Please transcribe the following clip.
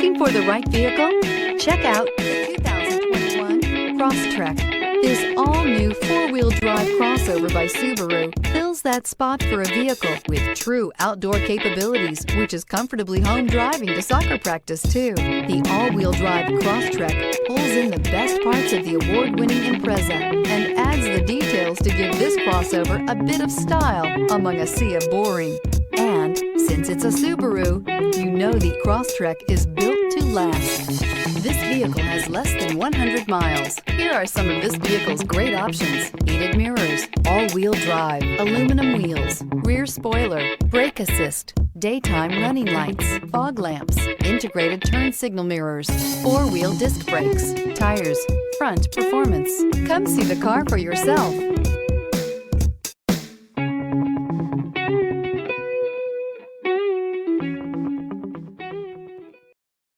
Looking for the right vehicle? Check out the 2021 Crosstrek. This all-new four-wheel drive crossover by Subaru fills that spot for a vehicle with true outdoor capabilities, which is comfortably home driving to soccer practice too. The all-wheel drive Crosstrek pulls in the best parts of the award-winning Impreza and adds the details to give this crossover a bit of style among a sea of boring. And since it's a Subaru, you know the Crosstrek is built to last. This vehicle has less than 100 miles. Here are some of this vehicle's great options: heated mirrors, all-wheel drive, aluminum wheels, rear spoiler, brake assist, daytime running lights, fog lamps, integrated turn signal mirrors, four-wheel disc brakes, tires, front performance. Come see the car for yourself.